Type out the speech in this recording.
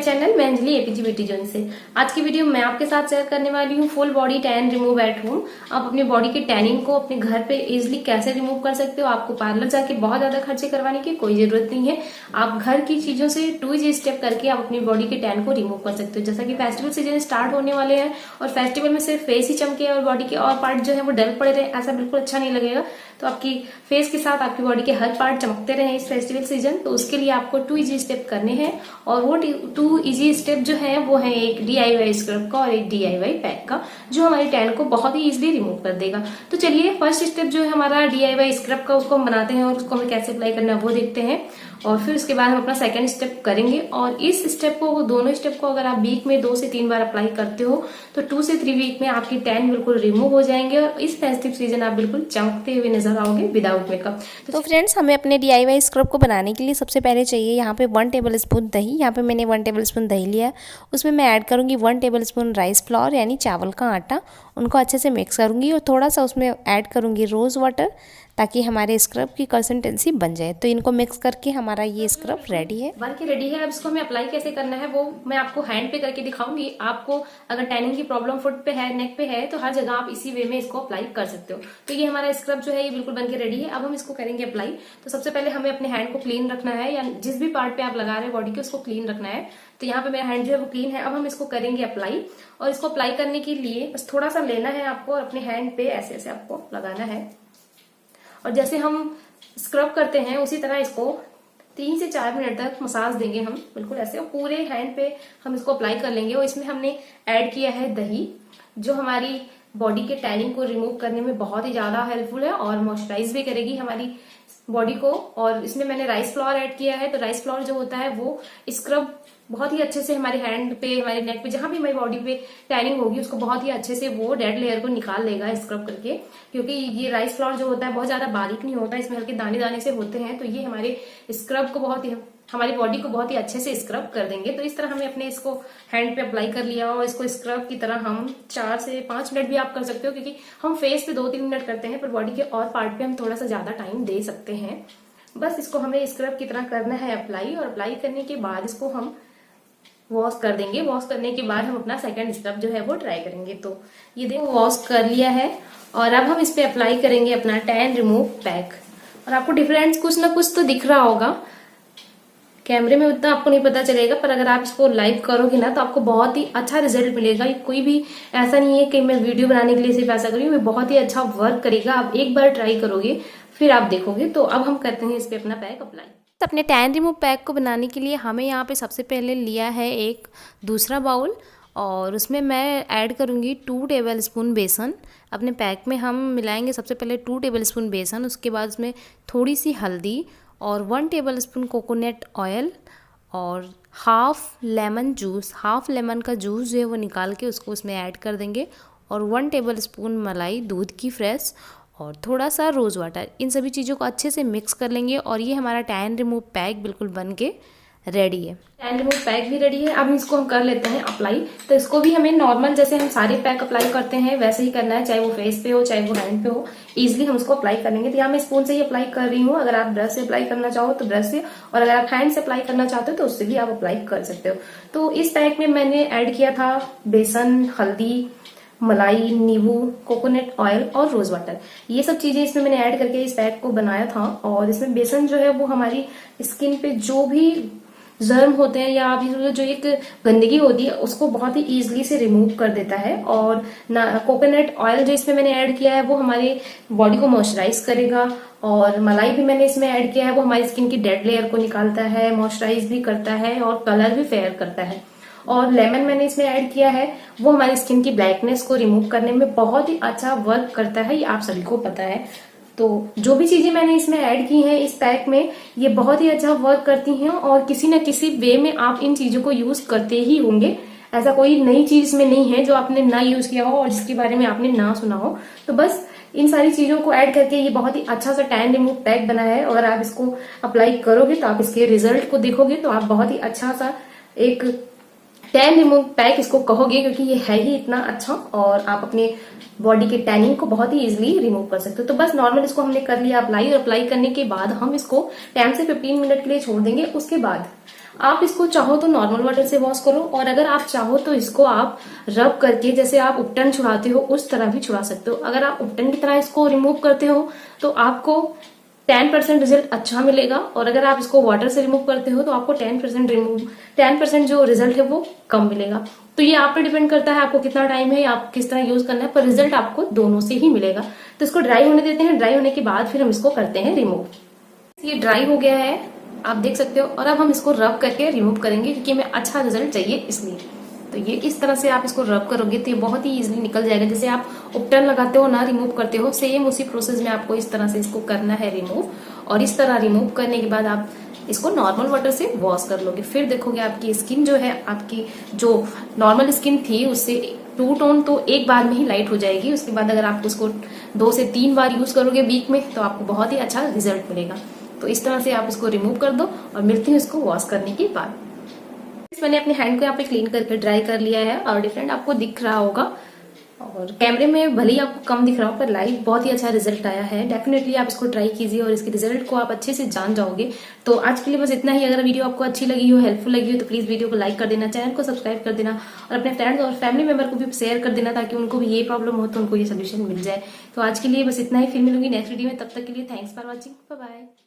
Channel. मैं Anjali Apgbeautyzone से। आज की वीडियो मैं आपके साथ शेयर करने वाली हूँ full body tan remove at home. आप अपनी बॉडी के टैनिंग को अपने घर पे इजिली कैसे रिमूव कर सकते हो। आपको पार्लर जाके बहुत ज्यादा खर्चे करवाने की कोई जरूरत नहीं है। आप घर की चीजों से 2 इजी स्टेप करके आप अपनी बॉडी के टैन को रिमूव कर सकते हो। जैसा कि फेस्टिवल सीजन स्टार्ट होने वाले हैं और फेस्टिवल में सिर्फ फेस ही चमके और बॉडी के और पार्ट जो है वो डल पड़े रहे, ऐसा बिल्कुल अच्छा नहीं लगेगा। तो आपकी फेस के साथ आपकी बॉडी के हर पार्ट चमकते रहे इस फेस्टिवल सीजन। तो उसके लिए आपको 2 इजी स्टेप करने हैं और वो 2 इजी स्टेप जो है वो है एक DIY स्क्रब का और एक DIY पैक का, जो हमारी टैन को बहुत ही इजीली रिमूव कर देगा। तो चलिए फर्स्ट स्टेप जो है हमारा DIY स्क्रब का, उसको हम बनाते हैं और उसको हमें कैसे अप्लाई करना है वो देखते हैं। और फिर उसके बाद हम अपना सेकंड स्टेप करेंगे। और इस स्टेप को, वो दोनों स्टेप को अगर आप वीक में 2 से 3 बार अप्लाई करते हो तो 2 से 3 वीक में आपकी टैन बिल्कुल रिमूव हो जाएंगे और इस फेस्टिव सीजन आप बिल्कुल चमकते हुए नजर आओगे विदाउट मेकअप। तो फ्रेंड्स, हमें अपने DIY स्क्रब को बनाने के लिए सबसे पहले चाहिए यहाँ पे 1 टेबल स्पून दही। यहाँ पे मैंने 1 टेबल स्पून दही लिया है। उसमें मैं ऐड करूँगी 1 टेबल स्पून राइस फ्लावर यानी चावल का आटा। उनको अच्छे से मिक्स करूँगी और थोड़ा सा उसमें ऐड करूँगी रोज़ वाटर, ताकि हमारे स्क्रब की कंसिस्टेंसी बन जाए। तो इनको मिक्स करके हमारा ये स्क्रब रेडी है, बन के रेडी है। अब इसको हमें अप्लाई कैसे करना है वो मैं आपको हैंड पे करके दिखाऊंगी। आपको अगर टैनिंग की प्रॉब्लम फुट पे है, नेक पे है, तो हर जगह आप इसी वे में इसको अप्लाई कर सकते हो। तो ये हमारा स्क्रब जो है ये बिल्कुल बन के रेडी है। अब हम इसको करेंगे अप्लाई। तो सबसे पहले हमें अपने हैंड को क्लीन रखना है, या जिस भी पार्ट पे आप लगा रहे हैं बॉडी के उसको क्लीन रखना है। तो यहाँ पे मेरा हैंड जो है वो क्लीन है। अब हम इसको करेंगे अप्लाई। और इसको अप्लाई करने के लिए बस थोड़ा सा लेना है आपको और अपने हैंड पे ऐसे ऐसे आपको लगाना है। और जैसे हम स्क्रब करते हैं उसी तरह इसको 3 से 4 मिनट तक मसाज देंगे हम, बिल्कुल ऐसे। और पूरे हैंड पे हम इसको अप्लाई कर लेंगे। और इसमें हमने ऐड किया है दही, जो हमारी बॉडी के टैनिंग को रिमूव करने में बहुत ही ज्यादा हेल्पफुल है और मॉइस्चराइज भी करेगी हमारी बॉडी को। और इसमें मैंने राइस फ्लावर ऐड किया है। तो राइस फ्लावर जो होता है वो स्क्रब बहुत ही अच्छे से हमारे हैंड पे, हमारे नेक पे, जहां भी हमारी बॉडी पे टैनिंग होगी उसको बहुत ही अच्छे से वो डेड लेयर को निकाल लेगा स्क्रब करके। क्योंकि ये राइस फ्लावर जो होता है बहुत ज्यादा बारीक नहीं होता, इसमें हल्के दाने दाने से होते हैं। तो ये हमारे स्क्रब को बहुत ही, हमारी बॉडी को बहुत ही अच्छे से स्क्रब कर देंगे। तो इस तरह हमें अपने इसको हैंड पे अप्लाई कर लिया और इसको स्क्रब की तरह हम 4 से 5 मिनट भी आप कर सकते हो, क्योंकि हम फेस पे 2-3 मिनट करते हैं पर बॉडी के और पार्ट पे हम थोड़ा सा ज्यादा टाइम दे सकते हैं। बस इसको हमें स्क्रब की तरह करना है अप्लाई। और अप्लाई करने के बाद इसको हम वॉश कर देंगे। वॉश करने के बाद हम अपना सेकंड स्टेप जो है वो ट्राई करेंगे। तो ये देखो वॉश कर लिया है और अब हम इस पे अप्लाई करेंगे अपना टैन रिमूव पैक। और आपको डिफरेंस कुछ ना कुछ तो दिख रहा होगा, कैमरे में उतना आपको नहीं पता चलेगा, पर अगर आप इसको लाइव करोगे ना तो आपको बहुत ही अच्छा रिजल्ट मिलेगा। कोई भी ऐसा नहीं है कि मैं वीडियो बनाने के लिए सिर्फ ऐसा करूँ, बहुत ही अच्छा वर्क करेगा। आप एक बार ट्राई करोगे फिर आप देखोगे। तो अब हम करते हैं इस पे अपना पैक अप्लाई। तो अपने टैन रिमूव पैक को बनाने के लिए हमें यहाँ पे सबसे पहले लिया है एक दूसरा बाउल और उसमें मैं ऐड करूँगी 2 टेबल स्पून बेसन। अपने पैक में हम मिलाएंगे सबसे पहले 2 टेबल स्पून बेसन, उसके बाद उसमें थोड़ी सी हल्दी और 1 टेबल स्पून कोकोनट ऑयल और half lemon juice, half lemon का जूस जो है वो निकाल के उसको उसमें ऐड कर देंगे। और 1 टेबल स्पून मलाई दूध की फ्रेश और थोड़ा सा रोज़ वाटर। इन सभी चीज़ों को अच्छे से मिक्स कर लेंगे और ये हमारा टैन रिमूव पैक बिल्कुल बन के रेडी है। टैन रिमूव पैक भी रेडी है। अब इसको हम कर लेते हैं अप्लाई। तो इसको भी हमें नॉर्मल जैसे हम सारे पैक अप्लाई करते हैं वैसे ही करना है, चाहे वो फेस पे हो चाहे वो हैंड पे हो। इजिली हम उसको अप्लाई करेंगे। तो यहाँ मैं स्पून से ही अप्लाई कर रही हूँ। अगर आप ब्रश से अप्लाई करना चाहो तो ब्रश से, और अगर आप हैंड से अप्लाई करना चाहते हो तो उससे भी आप अप्लाई कर सकते हो। तो इस पैक में मैंने ऐड किया था बेसन, हल्दी, मलाई, नींबू, कोकोनट ऑयल और रोज वाटर। ये सब चीजें इसमें मैंने ऐड करके इस पैक को बनाया था। और इसमें बेसन जो है वो हमारी स्किन पे जो भी जर्म होते हैं या अभी जो एक गंदगी होती है उसको बहुत ही इजीली से रिमूव कर देता है। और कोकोनट ऑयल जो इसमें मैंने ऐड किया है वो हमारी बॉडी को मॉइस्चराइज करेगा। और मलाई भी मैंने इसमें ऐड किया है, वो हमारी स्किन की डेड लेयर को निकालता है, मॉइस्चराइज भी करता है और कलर भी फेयर करता है। और लेमन मैंने इसमें ऐड किया है, वो हमारी स्किन की ब्लैकनेस को रिमूव करने में बहुत ही अच्छा वर्क करता है, ये आप सभी को पता है। तो जो भी चीजें मैंने इसमें ऐड की हैं इस पैक में, ये बहुत ही अच्छा वर्क करती हैं और किसी न किसी वे में आप इन चीजों को यूज करते ही होंगे। ऐसा कोई नई चीज इसमें नहीं है जो आपने ना यूज किया हो और जिसके बारे में आपने ना सुना हो। तो बस इन सारी चीजों को ऐड करके ये बहुत ही अच्छा सा टैन रिमूव पैक बना है। और आप इसको अप्लाई करोगे तो आप इसके रिजल्ट को देखोगे तो आप बहुत ही अच्छा सा एक टैन रिमूव पैक इसको कहोगे, क्योंकि ये है ही इतना अच्छा और आप अपने बॉडी के टैनिंग को बहुत ही इजीली रिमूव कर सकते हो। तो बस नॉर्मल इसको हमने कर लिया अप्लाई, और अप्लाई करने के बाद हम इसको 10 से 15 मिनट के लिए छोड़ देंगे। उसके बाद आप इसको चाहो तो नॉर्मल वाटर से वॉश करो, और अगर आप चाहो तो इसको आप रब करके, जैसे आप उपटन छुड़ाते हो उस तरह भी छुड़ा सकते हो। अगर आप उपटन की तरह इसको रिमूव करते हो तो आपको 10% रिजल्ट अच्छा मिलेगा, और अगर आप इसको वाटर से रिमूव करते हो तो आपको 10% जो रिजल्ट है वो कम मिलेगा। तो ये आप पे डिपेंड करता है आपको कितना टाइम है, आप किस तरह यूज करना है, पर रिजल्ट आपको दोनों से ही मिलेगा। तो इसको ड्राई होने देते हैं, ड्राई होने के बाद फिर हम इसको करते हैं रिमूव। ये ड्राई हो गया है, आप देख सकते हो, और अब हम इसको रब करके रिमूव करेंगे, क्योंकि हमें अच्छा रिजल्ट चाहिए इसलिए। तो ये इस तरह से आप इसको रब करोगे तो ये बहुत ही इजीली निकल जाएगा। जैसे आप उपटन लगाते हो ना, रिमूव करते हो, सेम उसी प्रोसेस में आपको इस तरह से इसको करना है रिमूव। और इस तरह रिमूव करने के बाद आप इसको नॉर्मल वाटर से वॉश कर लोगे। फिर देखोगे आपकी स्किन जो है, आपकी जो नॉर्मल स्किन थी उससे 2 टोन तो एक बार में ही लाइट हो जाएगी। उसके बाद अगर आप उसको 2 से 3 बार यूज करोगे वीक में तो आपको बहुत ही अच्छा रिजल्ट मिलेगा। तो इस तरह से आप इसको रिमूव कर दो, और मिलती हूँ इसको वॉश करने के बाद। मैंने अपने हैंड को यहाँ पे क्लीन करके ड्राई कर लिया है, और डिफरेंट आपको दिख रहा होगा, और कैमरे में भले ही आपको कम दिख रहा हो पर लाइव बहुत ही अच्छा रिजल्ट आया है। डेफिनेटली आप इसको ट्राई कीजिए और इसके रिजल्ट को आप अच्छे से जान जाओगे। तो आज के लिए बस इतना ही। अगर वीडियो आपको अच्छी लगी हो, हेल्पफुल लगी हो, तो प्लीज वीडियो को लाइक कर देना, चैनल को सब्सक्राइब कर देना, और अपने फ्रेंड्स और फैमिली मेंबर को भी शेयर कर देना, ताकि उनको भी ये प्रॉब्लम हो तो उनको ये सोल्यूशन मिल जाए। तो आज के लिए बस इतना ही, फिर मिलूंगी नेक्स्ट वीडियो में। तब तक के लिए thanks for watching, bye bye.